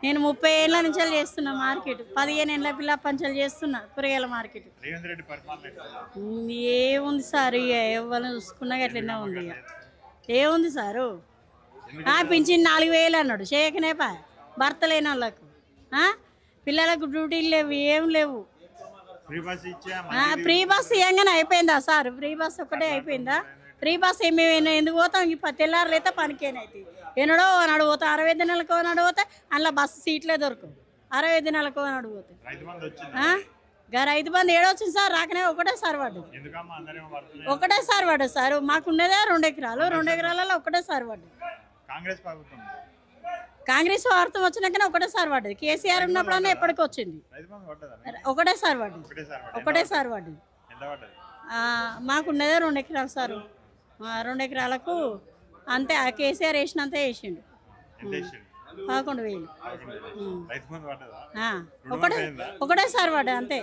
నేను 30 ఏళ్ళ నుంచి చేస్తున్నా మార్కెట్. 15 ఏళ్ళ పిల్ల పంచలు చేస్తున్నా కూరగాయల మార్కెట్. రేవంత్ రెడ్డి పరిపాలన ఏముంది సార్, ఇక ఎవరిని చూసుకున్నా అట్లనే ఉంది. ఇక ఏముంది సారు, పింఛన్ 4000 అన్నాడు, చేయకనే పా భర్త లేని వాళ్ళకు. పిల్లలకు డ్యూటీలు లేవు, ఏం లేవు. ఫ్రీ బస్ ఇవ్వగానే అయిపోయిందా సార్? ఫ్రీ బస్ ఒక్కటే అయిపోయిందా? ఫ్రీ బస్ మేము ఎందుకు పోతాం? తెల్లారులు అయితే పనికేనైతే ఎన్నడో నాడు పోతాం. 60 దినాలకు నాడు పోతే అందులో బస్సు సీట్లే దొరకవు. 60 దినాలకు నాడు పోతే రైతు బంధు ఏడొచ్చింది సార్, రాకనే ఒకటేసారి పడ్డది. ఒకటేసారి పడ్డది సార్. మాకున్నదే 2 ఎకరాలు, 2 ఎకరాలలో ఒకటేసారి పడ్డది. కాంగ్రెస్ వార్తం వచ్చినాకనే ఒకటేసారి పడ్డది. కేసీఆర్ ఉన్నప్పుడన్నా ఎప్పటికి వచ్చింది, ఒకటేసారి పడ్డది. ఒకటేసారి పడ్డది. మాకున్నదే 2 ఎకరాలు సార్. 2 ఎకరాలకు అంతే. కేసీఆర్ వేసినంతే వేసిండు. 11,000. ఒకటేసారి పడ్డది అంతే.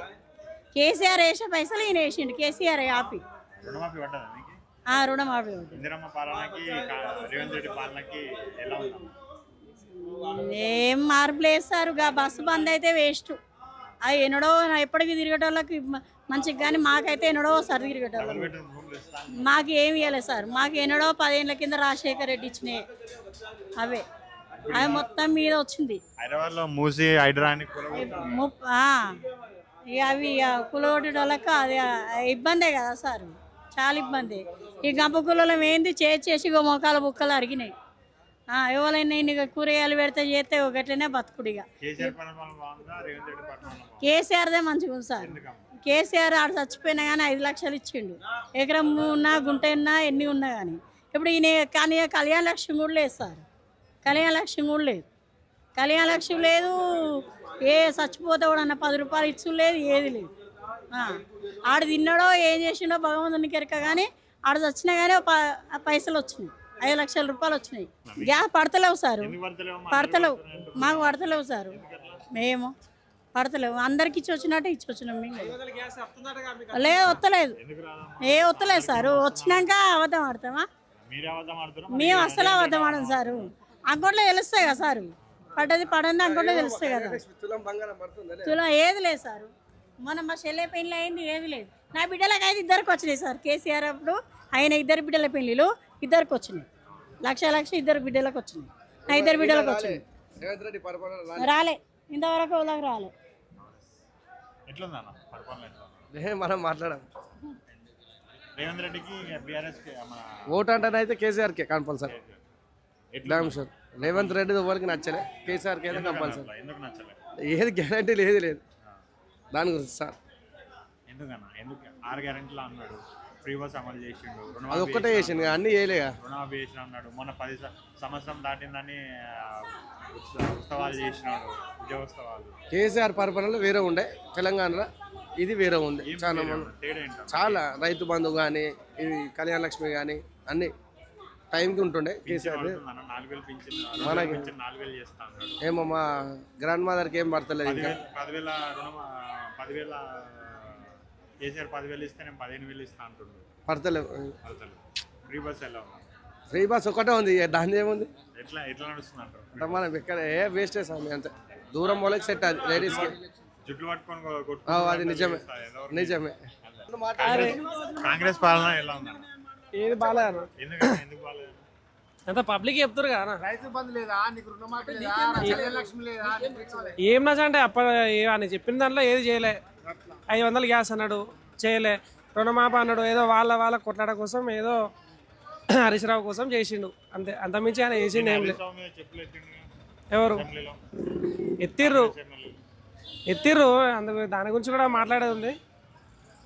కేసీఆర్ వేసే పైసలు ఈయన వేసిండు. కేసీఆర్ ఆపి రుణమాఫీ ఏం మార్పు లేదు సార్. బస్సు బంద్ అయితే వేస్ట్. అది ఎన్నడో ఎప్పటికీ తిరిగేటోళ్ళకి మంచిగా, కానీ మాకైతే ఎన్నడో సార్ తిరిగేటోళ్ళకి మాకు ఏమి ఇవ్వలేదు సార్. మాకు ఎన్నడో 10 ఏళ్ళ కింద రాజశేఖర రెడ్డి ఇచ్చినాయి అవే. అది మొత్తం మీద వచ్చింది. అవి కులగొట్టేటోళ్ళకి అది ఇబ్బందే కదా సార్, చాలా ఇబ్బంది. ఈ గంప కులం ఏంది చేసి మోకాల బుక్కలు అరిగినాయి. ఎవరైనా ఇన్ని కూరగాయలు పెడితే చేస్తే ఒకట్లనే బతుకుడిగా. కేసీఆర్దే మంచిగా ఉంది సార్. కేసీఆర్ ఆడ చచ్చిపోయినా కానీ 5 లక్షలు ఇచ్చిండు. ఎకరం ఉన్నా గుంట ఉన్నా ఎన్ని ఉన్నా కానీ. ఇప్పుడు ఈయన కానీ కళ్యాణ లక్ష్మి కూడా లేదు సార్. కళ్యాణ లక్ష్మి కూడా లేదు. కళ్యాణ లక్ష్మి లేదు. ఏ చచ్చిపోతే కూడా అన్న 10 రూపాయలు ఇచ్చు లేదు, ఏది లేదు. ఆడ తిన్నాడో ఏం చేసిండో భగవంతునికి ఎరక, కానీ ఆడ చచ్చినా కానీ పైసలు వచ్చినాయి. 5 లక్షల రూపాయలు వచ్చినాయి. గ్యాస్ పడతలేవు సార్, పడతలేవు. మాకు పడతలేవు సార్. మేము పడతలేవు. అందరికి ఇచ్చి వచ్చినట్టు ఇచ్చి వచ్చినాం మేము. లేదు, వస్తలేదు. వస్తలేదు సార్. వచ్చినాక అబద్ధం ఆడతామా? మేము అసలు అబద్ధం ఆడం సార్. అకౌంట్లో తెలుస్తాయి కదా సార్, పడ్డది పడంది అకౌంట్లో తెలుస్తాయి కదా. తులం ఏది లేదు సార్. మొన్న మా చెల్లె పెళ్ళి అయింది, ఏది లేదు. నా బిడ్డలకు అయితే 2 వచ్చినాయి సార్. కేసీఆర్ అప్పుడు ఆయన 2 బిడ్డల పెళ్ళిళ్ళు 2 వచ్చినాయి. లక్ష 2 బిడ్డలకు వచ్చినాయి. నా 2 బిడ్డలకు వచ్చినాయి. రాలే ఇంతవరకు వాళ్ళకి రాలే. మనం మాట్లాడాం. ఓటు అంటేనైతే కేసీఆర్కే కంపల్సరీ. రేవంత్ రెడ్డి ఎవరికి నచ్చలే, కేసీఆర్కి అయితే కంపల్సరీ. ఏది గ్యారంటీ లేదు దాని గురించి సార్. అది ఒక్కటే చేసిండు, అన్ని చేయలేగా. రుణమాఫీ చేసిన అన్నాడు. మొన్న 10 సంవత్సరం దాటిందని ఉత్సవాలు చేసినాడు, ఉద్యోగోత్సవాలు. కేసీఆర్ పరిపాలనలో వేరే ఉండే, తెలంగాణలో ఇది వేరే ఉంది. చాలా రైతు బంధు కానీ, ఇది కళ్యాణ లక్ష్మి కానీ అన్ని టైంకి ఉంటుండే. కేసీఆర్ మనకి ఏమో మా గ్రాండ్ మదర్కి ఏం పడతలేదు. ఇంకా 10,000 కేసీఆర్ 10,000 ఇస్తే నేను 15,000 ఇస్తా అంటుండు. పడతలేవు. ఫ్రీ బస్ ఎలా ఉంది? ఫ్రీ బస్ ఒకటే ఉంది, దాని ఏముంది? ఎట్లా నడుస్తుంది అంటారు? అంటే మనం ఇక్కడ వేస్ట్ చేస్తాం అంతే. దూరం వాళ్ళకి సెట్, అది లేడీస్కి జుట్లు పట్టుకొని. అది నిజమే. కాంగ్రెస్ పాలన ఎలా ఉంది? ఏది బాగాలేదు. ఎందుకు బాగాలేదు? అంత పబ్లిక్ చెప్తారు కదా. రైతు బంధు లేదా, నీకు రుణమాఫీ లేదా, లక్ష్మి లేదా, ఏం నచ్చ అంటే అప్పుడు అని చెప్పిన దాంట్లో ఏది చేయలే. 500 గ్యాస్ అన్నాడు, చేయలే. రుణమాఫీ అన్నాడు, ఏదో వాళ్ళ కొట్లాడ కోసం, ఏదో హరీశ్రావు కోసం చేసిండు అంతే. అంతమించి ఆయన చేసిండు ఏం లేదు. ఎవరు ఎత్తిర్రు అందుకు దాని గురించి కూడా మాట్లాడేది ఉంది.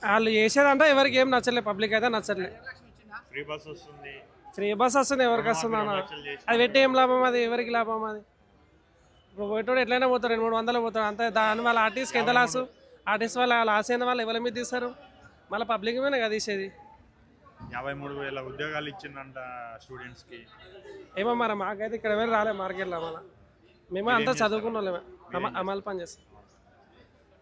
వాళ్ళు చేసేదంటే ఎవరికి ఏం నచ్చలేదు, పబ్లిక్ అయితే నచ్చట్లేదు. ఫ్రీ బస్ వస్తుంది, ఎవరికి వస్తుంది అన్న? అది పెట్టి ఏం లాభం? అది ఎవరికి లాభం? అది ఇప్పుడు పోయేటోడు ఎట్లయినా పోతాడు, 200-300 పోతాడు అంతే. దానివల్ల ఆర్టిస్ట్కి ఎంత లాసు? ఆర్టిస్ట్ వాళ్ళ లాస్ అయిన వాళ్ళు ఎవరి మీద తీస్తారు? మళ్ళీ పబ్లిక్ మీద కదా తీసేది. 53,000 ఉద్యోగాలు ఇచ్చిందంట స్టూడెంట్స్కి. ఏమో మరి మాకైతే ఇక్కడ ఎవరు రాలే మార్కెట్లో. మళ్ళీ మేము అంతా చదువుకున్న వాళ్ళమే, అమలు పని చేస్తాం.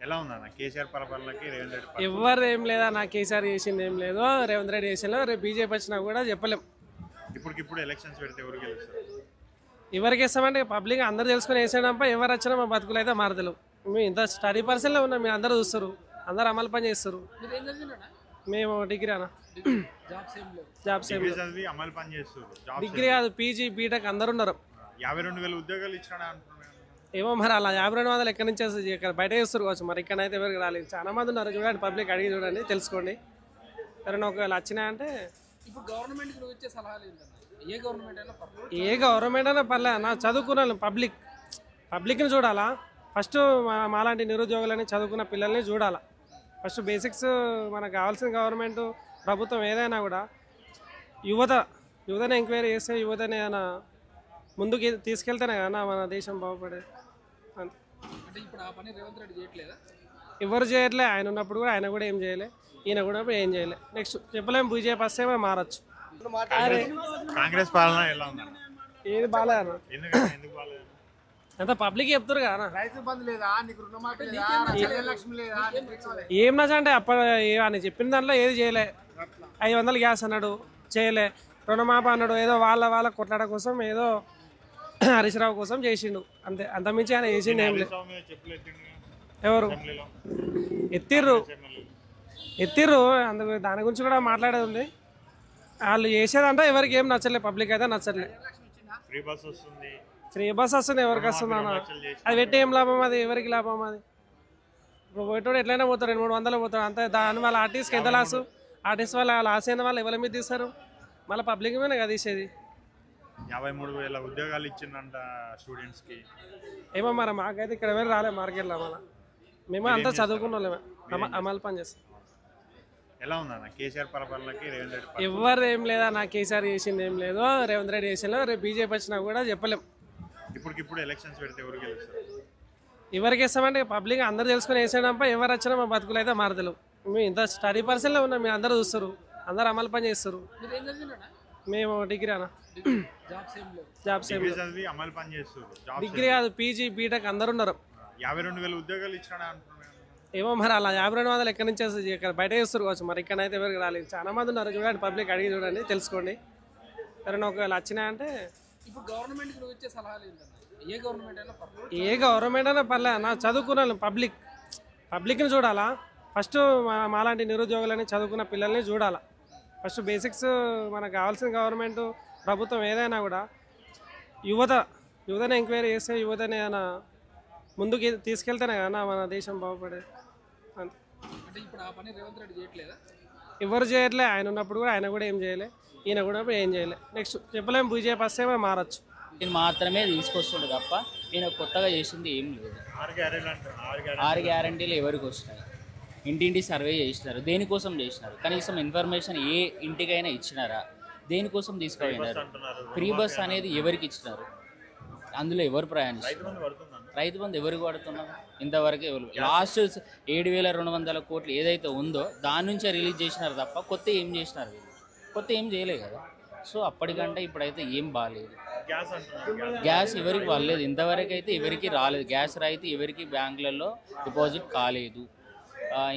ఎలా ఉందన్న కేసీఆర్ పరిపాలనకి రేవంత్ రెడ్డి? ఎవరు ఏం లేదా, నా కేసీఆర్ చేసింది ఏం లేదు, రేవంత్ రెడ్డి చేసిన రేపు బీజేపీ వచ్చినా కూడా చెప్పలేం. ఇప్పుడు ఎలక్షన్స్ పెడితే ఎవరు గెలుస్తారు? ఎవరికి ఇస్తామంటే పబ్లిక్ అందరు తెలుసుకొని వేసేయడంపై ఎవరు వచ్చినా మా బతుకులు అయితే మారతలేవు. మేము ఇంత స్టడీ పర్సన్లో ఉన్నాం, మీరు అందరూ చూస్తారు, అందరు అమలు పని చేస్తారు. మేము డిగ్రీ అన్న, జాబ్ సేమ్ డిగ్రీ చదివి అమలు పని చేస్తారు. డిగ్రీ కాదు, పీజీ బీటెక్ అందరు ఉన్నారు. 52,000 ఉద్యోగాలు ఇచ్చినా అంటున్నాను. ఏమో మరి అలా 52,000 ఎక్కడి నుంచి వస్తుంది, ఇక్కడ బయట చేస్తారు కావచ్చు, మరి ఇక్కడైతే ఎవరికి రాలేదు. చాలా మంది ఉన్నారు, చూడండి, పబ్లిక్ అడిగి చూడండి, తెలుసుకోండి. ఎవరైనా ఒకవేళ వచ్చినాయంటే ఇప్పుడు గవర్నమెంట్ నువ్వు ఇచ్చే సలహాలు ఏంటన్నా? ఏ గవర్నమెంట్ అయినా పర్లేదు, ఏ గవర్నమెంట్ అయినా పర్లేదు అన్న, చదువుకున్న పబ్లిక్ని చూడాలా ఫస్ట్. మాలాంటి నిరుద్యోగులని చదువుకున్న పిల్లల్ని చూడాలా ఫస్ట్. బేసిక్స్ మనకు కావాల్సిన గవర్నమెంట్ ప్రభుత్వం ఏదైనా కూడా యువతని ఎంక్వైరీ చేస్తే, యువతని ఏమైనా ముందుకు తీసుకెళ్తేనే కదా మన దేశం బాగుపడేది. అంటే ఇప్పుడు ఆ పని రేవంత్ రెడ్డి చేయట్లేదా? ఎవరు చేయట్లే, ఆయన ఉన్నప్పుడు కూడా ఆయన కూడా ఏం చేయలే, ఈయన కూడా ఏం చేయలే. నెక్స్ట్ చెప్పలేము, బీజేపీ వస్తే మనం మారచ్చు. కాంగ్రెస్ పాలన ఎలా ఉందన్న? ఏది బాగాలేదు ఎందుకు బాగాలేదు? అంత పబ్లిక్ చెప్తారు కదా. రైతు బంధు లేదా, నీకు రుణమాఫీ లేదా, కళ్యాణ లక్ష్మి లేదా? ఏం నచ్చ అంటే అని చెప్పిన దాంట్లో ఏది చేయలే. 500 గ్యాస్ అన్నాడు, చేయలే. రుణమాఫీ అన్నాడు, ఏదో వాళ్ళ కొట్లాడ కోసం, ఏదో హరీశ్రావు కోసం చేసిండు అంతే. అంతమించి ఆయన చేసిండు ఏం లేదు. ఎవరు ఎత్తిర్రు అందుకు దాని గురించి కూడా మాట్లాడేది ఉంది. వాళ్ళు చేసేదంటే ఎవరికి ఏం నచ్చలేదు, పబ్లిక్ అయితే నచ్చట్లేదు. ఫ్రీ బస్ వస్తుంది, ఎవరికి వస్తుంది అన్న? అది పెట్టి ఏం లాభం, అది ఎవరికి లాభం? అది ఇప్పుడు పోయేటోడు ఎట్లయినా పోతాడు, 200-300 పోతాడు అంతే. దానివల్ల ఆర్టీస్ట్కి ఎంత లాసు? ఆర్టిస్ట్ వాళ్ళ లాస్ అయిన వాళ్ళు ఎవరి మీద తీస్తారు? మళ్ళీ పబ్లిక్ మీద కదా తీసేది. 53,000 ఉద్యోగాలు ఇచ్చిందంట స్టూడెంట్స్కి. ఏమో మరి మాకైతే ఇక్కడ ఎవరు రాలే మార్కెట్లో. మళ్ళీ మేము అంతా చదువుకున్న వాళ్ళమే, అమలు పని చేస్తాం. ఎలా ఉందన్న కేసీఆర్ పరిపాలనకి రేవంత్ రెడ్డి? ఎవరు ఏం లేదా, నా కేసీఆర్ చేసింది ఏం లేదు, రేవంత్ రెడ్డి చేసిందో. రేపు బీజేపీ వచ్చినా కూడా చెప్పలేం. ఇప్పుడు ఎలక్షన్స్ పెడితే ఎవరు గెలుస్తారు? ఎవరికి ఇస్తామంటే పబ్లిక్ అందరు తెలుసుకొని వేసేయడంపై ఎవరు వచ్చినా మా బతుకులు అయితే మారతలేవు. మేము ఇంత స్టడీ పర్సన్లో ఉన్నాం, మీరు అందరూ చూస్తారు, అందరు అమలు పని చేస్తారు. మేము డిగ్రీ అన్న, జాబ్ సేమ్ చదివి అమలు పని చేస్తారు. డిగ్రీ కాదు, పీజీ బీటెక్ అందరు ఉన్నారు. 52,000 ఉద్యోగాలు ఇచ్చినా అంటున్నాను. ఏమో మరి అలా 52,000 ఎక్కడి నుంచి వస్తుంది, ఇక్కడ బయట చేస్తారు కావచ్చు, మరి ఇక్కడైతే ఎవరికి రాలేదు. చాలా మంది ఉన్నారు, చూడండి, పబ్లిక్ అడిగి చూడండి, తెలుసుకోండి. ఎవరైనా ఒకవేళ వచ్చినాయంటే ఇప్పుడు గవర్నమెంట్ నువ్వు ఇచ్చే సలహాలు ఏంటన్నా? ఏ గవర్నమెంట్ అయినా పర్లేదు, ఏ గవర్నమెంట్ అయినా పర్లేదు అన్న, చదువుకున్న పబ్లిక్ని చూడాలా ఫస్ట్. మాలాంటి నిరుద్యోగులని చదువుకున్న పిల్లల్ని చూడాలా ఫస్ట్. బేసిక్స్ మనకు కావాల్సిన గవర్నమెంట్ ప్రభుత్వం ఏదైనా కూడా యువతని ఎంక్వైరీ చేస్తే, యువతని ఏమైనా ముందుకు తీసుకెళ్తేనే కదా మన దేశం బాగుపడేది. అంటే ఇప్పుడు ఆ పని రేవంత్ రెడ్డి చేయట్లేదా? ఎవరు చేయట్లే, ఆయన ఉన్నప్పుడు కూడా ఆయన కూడా ఏం చేయలే, ఈయన కూడా ఏం చేయలే. నెక్స్ట్ చెప్పలేము, బీజేపీ వస్తే మనం మారచ్చు. నేను మాత్రమే తీసుకొస్తుండే తప్ప నేను కొత్తగా చేసింది ఏం లేదు. 6 గ్యారంటీలు ఎవరికి వస్తున్నాయి? ఇంటింటి సర్వే చేసినారు, దేనికోసం చేసినారు? కనీసం ఇన్ఫర్మేషన్ ఏ ఇంటికైనా ఇచ్చినారా? దేనికోసం తీసుకుపోయినారు? ఫ్రీ బస్ అనేది ఎవరికి ఇచ్చినారు? అందులో ఎవరు ప్రయాణిస్తున్నారు? రైతు బంధు ఎవరికి పడుతున్నారు? ఇంతవరకు ఎవరు? లాస్ట్ 7,200 కోట్లు ఏదైతే ఉందో దాని నుంచే రిలీజ్ చేసినారు తప్ప కొత్త ఏం చేసినారు? వీళ్ళు కొత్త ఏం చేయలేదు కదా. సో అప్పటికంటే ఇప్పుడైతే ఏం బాగాలేదు. గ్యాస్ ఎవరికి వాళ్ళలేదు, ఇంతవరకు అయితే ఎవరికి రాలేదు. గ్యాస్ రైతు ఎవరికి బ్యాంకులలో డిపాజిట్ కాలేదు.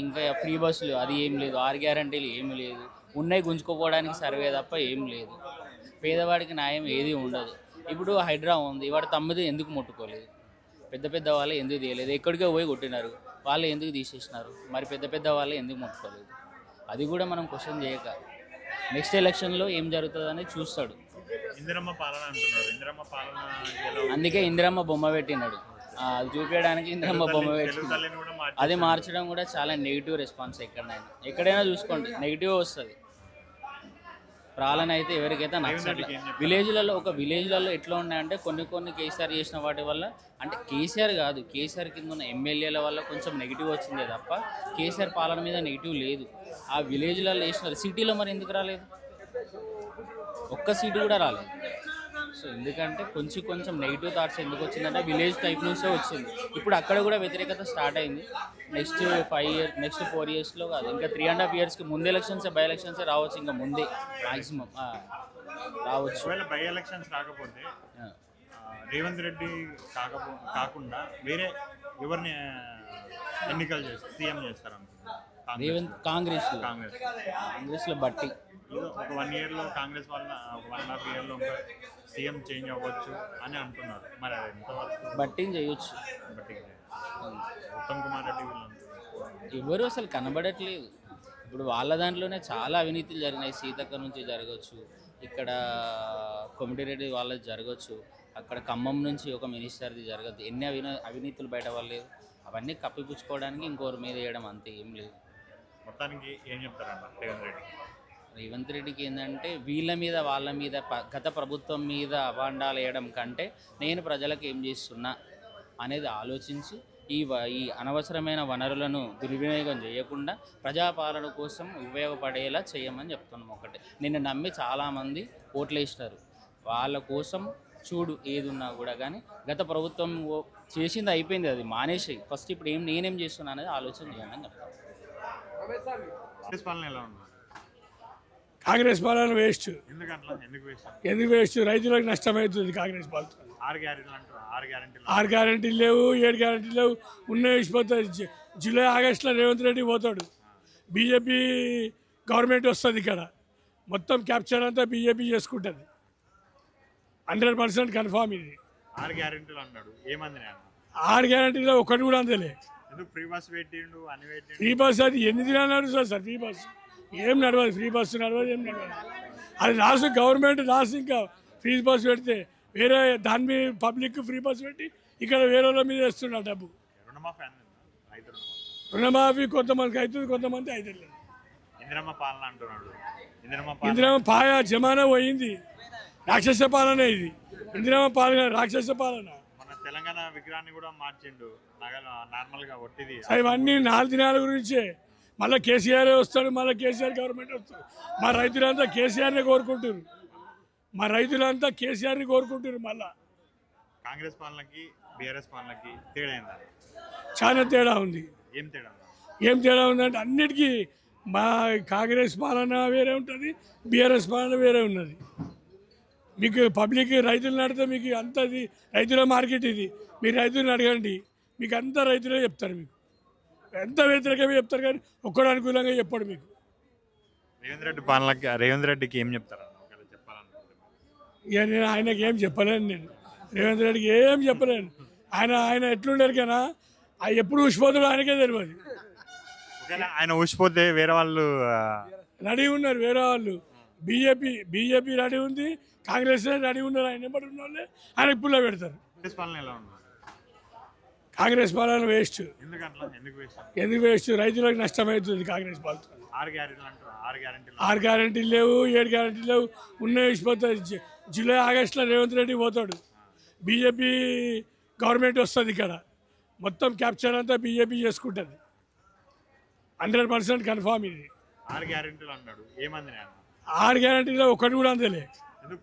ఇంకా ఫ్రీ బస్సులు అది ఏం లేదు, 6 గ్యారంటీలు ఏమి లేదు. ఉన్నాయి గుంజుకోపోవడానికి సర్వే తప్ప ఏం లేదు. పేదవాడికి న్యాయం ఏది ఉండదు. ఇప్పుడు హైడ్రా ఉంది, వాడు తమ్మిది ఎందుకు ముట్టుకోలేదు? పెద్ద వాళ్ళు ఎందుకు తీయలేదు? ఎక్కడికో పోయి కొట్టినారు, వాళ్ళు ఎందుకు తీసేసినారు? మరి పెద్ద వాళ్ళు ఎందుకు ముట్టుకోలేదు? అది కూడా మనం క్వశ్చన్ చేయక నెక్స్ట్ ఎలక్షన్లో ఏం జరుగుతుంది అనేది చూస్తాడు. అందుకే ఇందిరమ్మ బొమ్మ పెట్టినాడు, అది చూపించడానికి ఇందిరమ్మ బొమ్మ పెట్టినాడు. అది మార్చడం కూడా చాలా నెగిటివ్ రెస్పాన్స్. ఎక్కడైనా చూసుకోండి నెగిటివ్ వస్తుంది. పాలన అయితే ఎవరికైతే నచ్చట్లేదు. విలేజ్లలో ఎట్లా ఉన్నాయంటే కొన్ని కేసీఆర్ చేసిన వాటి వల్ల, అంటే కేసీఆర్ కాదు, కేసీఆర్ కింద ఉన్న ఎమ్మెల్యేల వల్ల కొంచెం నెగిటివ్ వచ్చిందే తప్ప కేసీఆర్ పాలన మీద నెగిటివ్ లేదు. ఆ విలేజ్లలో వేసినారు, సిటీలో మరి ఎందుకు రాలేదు? ఒక్క సీటు కూడా రాలేదు. సో ఎందుకంటే కొంచెం నెగిటివ్ థాట్స్ ఎందుకు వచ్చిందంటే విలేజ్ టైప్ నుంచే వచ్చింది. ఇప్పుడు అక్కడ కూడా వ్యతిరేకత స్టార్ట్ అయింది. నెక్స్ట్ 4 ఇయర్స్లో కాదు, ఇంకా 3.5 ఇయర్స్కి ముందు బై ఎలక్షన్సే రావచ్చు. ఇంకా ముందే మ్యాక్సిమం రావచ్చు. బై ఎలక్షన్స్ రాకపోతే రేవంత్ రెడ్డి కాకుండా వేరే ఎవరిని ఎన్నికలు చేస్తారు, సీఎం చేస్తారు అనుకుంటున్నారు? కాంగ్రెస్లో బట్టి ఇది ఒక 1 ఇయర్లో కాంగ్రెస్ వల్ల ఒక 1.5 ఇయర్లో సీఎం చేంజ్ అవ్వచ్చు అని అంటున్నారు. మరి అది ఎంతవరకు బట్టింగ్ చేయొచ్చు. ఉత్తమ్ కుమార్ రెడ్డి వీళ్ళు అంటున్నారు. ఎవరు అసలు కనబడట్లేదు. ఇప్పుడు వాళ్ళ దాంట్లోనే చాలా అవినీతులు జరిగినాయి. సీతక్క నుంచి జరగచ్చు, ఇక్కడ కొమిటిరెడ్డి వాళ్ళది జరగచ్చు, అక్కడ ఖమ్మం నుంచి ఒక మినిస్టర్ది జరగదు. ఎన్ని అవినీతులు బయట వాళ్ళేవు. అవన్నీ కప్పిపుచ్చుకోవడానికి ఇంకోరి మీద వేయడం అంతే, ఏం లేదు. మొత్తానికి ఏం చెప్తారన్న రేవంత్ రెడ్డికి ఏంటంటే వీళ్ళ మీద వాళ్ళ మీద గత ప్రభుత్వం మీద అవాండాలు వేయడం కంటే నేను ప్రజలకు ఏం చేస్తున్నా అనేది ఆలోచించి ఈ అనవసరమైన వనరులను దుర్వినియోగం చేయకుండా ప్రజాపాలన కోసం ఉపయోగపడేలా చేయమని చెప్తున్నాం. ఒకటే నిన్ను నమ్మి చాలామంది ఓట్లు వేస్తారు. వాళ్ళ కోసం చూడు ఏది ఉన్నా కూడా. కానీ గత ప్రభుత్వం చేసింది అయిపోయింది, అది మానేసి ఫస్ట్ ఇప్పుడు నేనేం చేస్తున్నా అనేది ఆలోచన చేయండి అని చెప్తాను. పాలన ఎలా ఉంది? కాంగ్రెస్ పాలన వేస్ట్. ఎందుకు వేస్ట్? రైతులకు నష్టమవుతుంది కాంగ్రెస్ పాలన. 6 గ్యారెంటీలు లేవు, 7 గ్యారెంటీలు లేవు. ఉన్నాయి ఇచ్చిపోతుంది. జూలై ఆగస్టులో రేవంత్ రెడ్డి పోతాడు. బీజేపీ గవర్నమెంట్ వస్తుంది. ఇక్కడ మొత్తం క్యాప్చర్ అంతా బీజేపీ చేసుకుంటుంది. 100% కన్ఫామ్ ఇది. 6 గ్యారెంటీలు అన్నాడు, ఏమంది? 6 గ్యారెంటీలో ఒకటి కూడా అంతలే. ఫ్రీ బస్ పెట్టిండు, అని పెట్టిండు. ఫ్రీ బస్ అది ఎన్ని దినాలు నడుస్తుంది సార్? ఫ్రీ బస్ ఏం నడవదు. ఫ్రీ బస్సు నడవదు, ఏం నడవదు. అది లాస్ట్ గవర్నమెంట్ లాస్ట్. ఇంకా ఫ్రీ బస్ పెడితే వేరే దాని మీద పబ్లిక్ ఫ్రీ బస్ పెట్టి ఇక్కడ వేరే వాళ్ళ మీద వేస్తున్నారు డబ్బు. రుణమాఫీ కొంతమందికి అవుతుంది, కొంతమంది అవుతుంది. ఇందిరమ్మ పాయ జమానా పోయింది. రాక్షస పాలన ఇది. ఇందిరమ్మ పాలన రాక్షస పాలన. తెలంగాణ విగ్రహాన్ని కూడా మార్చిండు, నార్మల్ గా ఒట్టిది. అవన్నీ 4 దినాల గురించే. మళ్ళీ కేసీఆర్ వస్తాడు, మళ్ళీ కేసీఆర్ గవర్నమెంట్ వస్తాడు. మా రైతులంతా కేసీఆర్ని కోరుకుంటారు. మళ్ళా కాంగ్రెస్ పాలనకి బీఆర్ఎస్ పాలనకి తేడా ఏందా? చాలా తేడా ఉంది. ఏం తేడా ఉందంటే అన్నిటికీ మా కాంగ్రెస్ పాలన వేరే ఉంటుంది, బీఆర్ఎస్ పాలన వేరే ఉన్నది. మీకు పబ్లిక్ రైతులు నడితే మీకు అంతది రైతుల మార్కెట్ ఇది. మీరు రైతులను అడగండి, మీకు అంతా రైతులే చెప్తారు. మీకు ఎంత వ్యతిరేకమే చెప్తారు, కానీ ఒక్కడు అనుకూలంగా చెప్పాడు మీకు. రేవంత్ రెడ్డికి ఏం చెప్తారు? ఇక నేను ఆయనకి ఏం చెప్పలేను. నేను రేవంత్ రెడ్డికి ఏం చెప్పలేను. ఆయన ఎట్లుండారు కదా, ఎప్పుడు ఊసిపోతాడు ఆయనకే తెలియదు. ఆయన ఊసిపోతే వేరే వాళ్ళు రెడీ ఉన్నారు. వేరే వాళ్ళు బీజేపీ రెడీ ఉంది, కాంగ్రెస్ రెడీ ఉన్నారు. ఆయన ఎప్పటి ఉన్న వాళ్ళే ఆయనకు పుల్ల పెడతారు. కాంగ్రెస్ పాలన వేస్ట్. ఎందుకు వేస్ట్? రైతులకు నష్టమవుతుంది కాంగ్రెస్ పాలన. 6 గ్యారెంటీలు లేవు, 7 గ్యారెంటీలు లేవు. ఉన్నాయి ఇచ్చిపోతుంది. జూలై ఆగస్టులో రేవంత్ రెడ్డి పోతాడు. బీజేపీ గవర్నమెంట్ వస్తుంది. ఇక్కడ మొత్తం క్యాప్చర్ అంతా బీజేపీ చేసుకుంటుంది. 100% కన్ఫామ్ ఇది. 6 గ్యారెంటీలు అన్నాడు, ఏమంది? 6 గ్యారెంటీలో ఒకటి కూడా అంతలే.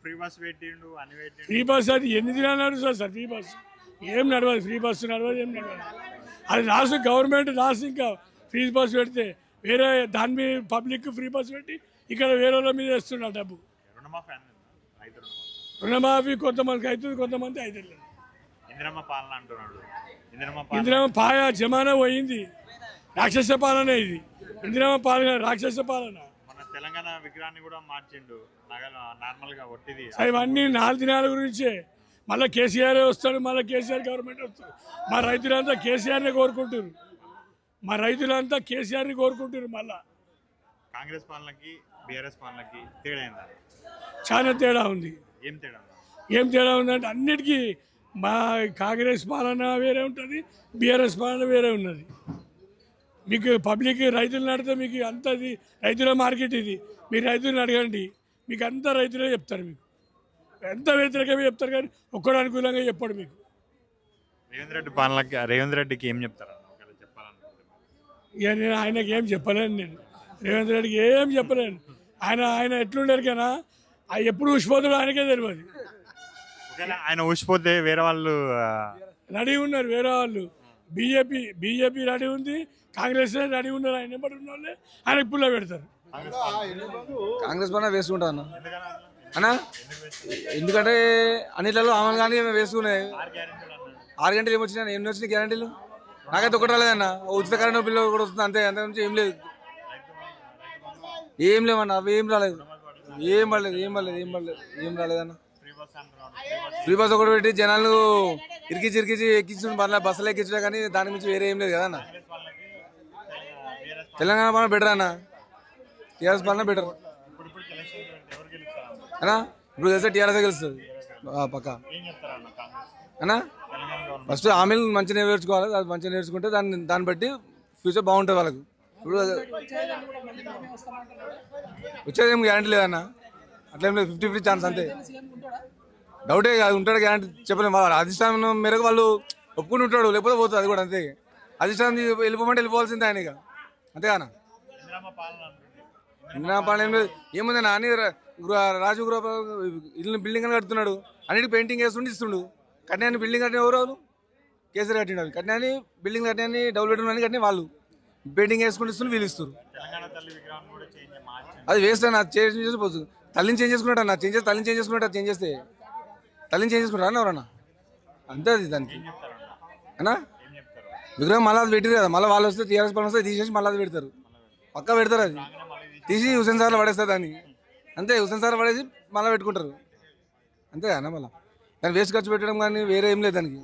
ఫ్రీ బస్ పెట్టిండు, అని పెట్టిండు. ఫ్రీ బస్ అది ఎన్ని దినాలు నడుస్తుంది సార్? ఫ్రీ బస్ ఏం నడవదు. ఫ్రీ బస్సు నడవదు, ఏం నడవదు. అది లాస్ట్ గవర్నమెంట్ లాస్ట్. ఇంకా ఫ్రీ బస్ పెడితే వేరే దాని మీద పబ్లిక్ ఫ్రీ బస్ పెట్టి ఇక్కడ వేరే వాళ్ళ మీద వేస్తున్నారు డబ్బు. రుణమాఫీ కొంతమందికి అవుతుంది, కొంతమంది అవుతుంది. ఇందిరమ్మ పాయ జమానా పోయింది. రాక్షస పాలన ఇది. ఇందిరమ్మ పాలన రాక్షస పాలన. తెలంగాణ విగ్రహాన్ని కూడా మార్చిండు, నార్మల్ గా ఒట్టిది. అవన్నీ 4 దినాల గురించే. మళ్ళీ కేసీఆర్ వస్తాడు, మళ్ళీ కేసీఆర్ గవర్నమెంట్ వస్తాడు. మా రైతులంతా కేసీఆర్ని కోరుకుంటారు. మళ్ళా కాంగ్రెస్ పాలనకి బీఆర్ఎస్ పాలనకి తేడా ఏందా? చాలా తేడా ఉంది. ఏం తేడా ఉందంటే అన్నిటికీ మా కాంగ్రెస్ పాలన వేరే ఉంటుంది, బీఆర్ఎస్ పాలన వేరే ఉన్నది. మీకు పబ్లిక్ రైతులు నడితే మీకు అంతది రైతుల మార్కెట్ ఇది. మీరు రైతులను అడగండి, మీకు అంతా రైతులే చెప్తారు. మీకు ఎంత వ్యతిరేకమే చెప్తారు, కానీ ఒక్కడు అనుకూలంగా చెప్పాడు మీకు. రేవంత్ రెడ్డికి ఏం చెప్తారు? ఇక నేను ఆయనకి ఏం చెప్పలేను. నేను రేవంత్ రెడ్డికి ఏం చెప్పలేను. ఆయన ఎట్లుండారు కదా, ఎప్పుడు ఊసిపోతాడు ఆయనకే తెలియదు. ఆయన ఊసిపోతే వేరే వాళ్ళు రెడీ ఉన్నారు. వేరే వాళ్ళు బీజేపీ రెడీ ఉంది, కాంగ్రెస్ రెడీ ఉన్నారు. ఆయన ఎప్పటి ఉన్న వాళ్ళే ఆయనకు పుల్ల పెడతారు. కాంగ్రెస్ పైన వేసుకుంటాను అన్న. ఎందుకంటే అన్నిట్లలో అమలు కానీ వేసుకున్నాయి. 6 గంటలు ఏమొచ్చినాయి? ఎన్ని వచ్చినాయి గ్యారంటీలు? నాకైతే ఒకటి రాలేదన్న. ఉచిత కరెంటు బిల్లు కూడా వస్తుంది, అంతే. అంతకుమించి ఏం లేవన్న. అవి ఏం రాలేదు. ఏం పడలేదు ఏం రాలేదన్న. ఫ్రీ బస్ ఒకటి పెట్టి జనాలు ఇరికించి ఎక్కించు బస్సులు ఎక్కించడం కానీ దాని నుంచి వేరే ఏం లేదు కదా అన్న. తెలంగాణ పాలన బెటర్ అన్న, టీఆర్ఎస్ పాలన బెటర్ అన్నా. ఇప్పుడు తెలిస్తే టీఆర్ఎస్ గెలుస్తుంది పక్క అన్నా. ఫస్ట్ హామీలు మంచిగా నెరవేర్చుకోవాలి, అది మంచిగా నేర్చుకుంటే దాన్ని బట్టి ఫ్యూచర్ బాగుంటుంది వాళ్ళకు. ఇప్పుడు వచ్చేది ఏం గ్యారంటీ లేదన్న, అట్లేం లేదు, 50-50 ఛాన్స్ అంతే. డౌటే కాదు, ఉంటాడు గ్యారంటీ చెప్పలేము. వాళ్ళ అధిష్టానం మేరకు వాళ్ళు ఒప్పుకుని ఉంటాడు, లేకపోతే పోతుంది, అది కూడా అంతే. అధిష్టానం వెళ్ళిపోమంటే వెళ్ళిపోవాల్సిందే ఆయన ఇక, అంతేగానా. ఇందిరా పాలన ఏం లేదు, ఏముంది నాని రాజు గృహ ఇల్లు బిల్డింగ్ అని కడుతున్నాడు, అన్నిటికి పెయింటింగ్ వేస్తుండి ఇస్తుండు. కట్నాన్ని బిల్డింగ్ కట్టిన ఎవరు వాళ్ళు? కేసీఆర్ కట్టిన కట్నాన్ని బిల్డింగ్ కట్టాన్ని డబుల్ బెడ్రూమ్ అని కట్టిన వాళ్ళు పెయింటింగ్ వేసుకుంటూ ఇస్తుండు, వీళ్ళు ఇస్తారు. అది వేస్ట్ అన్న, చేంజ్ చేసుకోవచ్చు. తల్లిని చేంజ్ చేసుకున్నట్టు అన్న, తల్లిని చేంజ్ చేసుకున్నట్టు చేంజ్ చేస్తే తల్లిని చేంజ్ చేసుకుంటారా అన్న ఎవరన్నా? అంతే అది దానికి అన్నా. విగ్రహం మళ్ళీ అది పెట్టారు కదా, మళ్ళీ వాళ్ళు వస్తే టీఆర్ఎస్ పని వస్తే తీసేసి మళ్ళీ అది పెడతారు, పక్కా పెడతారు. అది తీసి హుసేన్ సార్లో పడేస్తారు దాన్ని, అంతే. హుసేన్ సార్ పడేసి మళ్ళీ పెట్టుకుంటారు, అంతే అన్న. మళ్ళీ దాన్ని వేస్ట్ ఖర్చు పెట్టడం కానీ వేరే ఏం లేదు దానికి.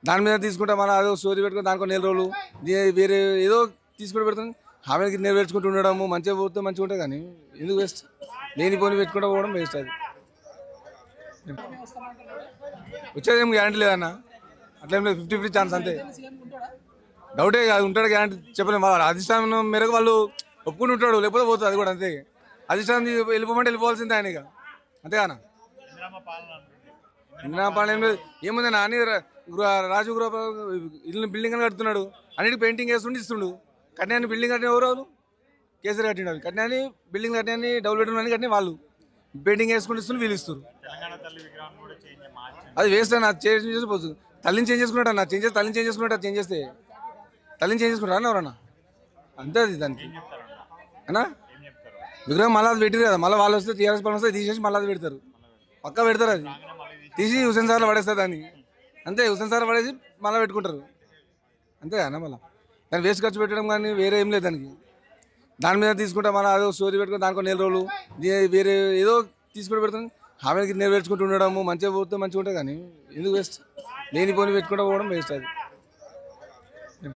దాని మీద తీసుకుంటే మళ్ళీ అదో స్టోరీ పెట్టుకుని దానికో నెల రోజులు వేరే ఏదో తీసుకుంటూ పెడతాం. హామీకి నెరవేర్చుకుంటూ ఉండడము మంచిగా పోతే మంచిగా ఉంటుంది, కానీ ఎందుకు వేస్ట్? లేని పోని పెట్టుకుంటూ పోవడం వేస్ట్. అది వచ్చేది ఏం గ్యారంటీ లేదన్న, అట్లేం లేదు, 50-50 ఛాన్స్ అంతే. డౌటే కాదు, ఉంటాడు గ్యారంటీ చెప్పలేము. వాళ్ళ అధిష్టానం మేరకు వాళ్ళు ఒప్పుకుని ఉంటాడు, లేకపోతే పోతుంది, అది కూడా అంతే. అధిష్టానం వెళ్ళిపోమంటే వెళ్ళిపోవాల్సిందే ఆయన ఇక, అంతేగానా. ఇందిరా పాలన ఏం లేదు, ఏముంది నాని రాజు గృహ ఇల్లు బిల్డింగ్ అని కడుతున్నాడు, అన్నిటికి పెయింటింగ్ వేస్తుండి ఇస్తుండు. కట్నాన్ని బిల్డింగ్ కట్టిన ఎవరు వాళ్ళు? కేసీఆర్ కట్టిన కట్నాన్ని బిల్డింగ్ కట్టాన్ని డబుల్ బెడ్రూమ్ అని కట్టిన వాళ్ళు పెయింటింగ్ వేసుకుంటూ ఇస్తుండు, వీళ్ళు ఇస్తారు. అది వేస్ట్ అన్న, చేంజ్ చేసుకోవచ్చు. తల్లిని చేంజ్ చేసుకున్నట్టు అన్న, తల్లిని చేంజ్ చేసుకున్నట్టు చేంజ్ చేస్తే తల్లిని చేంజ్ చేసుకుంటారా అన్న ఎవరన్నా? అంతే అది దానికి అన్నా. విగ్రహం మళ్ళీ అది పెట్టారు కదా, మళ్ళీ వాళ్ళు వస్తే టీఆర్ఎస్ పని వస్తే తీసేసి మళ్ళీ అది పెడతారు, పక్కా పెడతారు. అది తీసి హుసేన్ సార్లో పడేస్తారు దాన్ని, అంతే. హుసేన్ సార్ పడేసి మళ్ళీ పెట్టుకుంటారు, అంతే అన్న. మళ్ళీ దాన్ని వేస్ట్ ఖర్చు పెట్టడం కానీ వేరే ఏం లేదు దానికి. దాని మీద తీసుకుంటే మళ్ళీ అదో స్టోరీ పెట్టుకుని దానికో నెల రోజులు వేరే ఏదో తీసుకుంటూ పెడతాం. హామీకి నెరవేర్చుకుంటూ ఉండడము మంచిగా పోతే మంచిగా ఉంటుంది, కానీ ఎందుకు వేస్ట్? లేని పోని పెట్టుకుంటూ పోవడం వేస్ట్. అది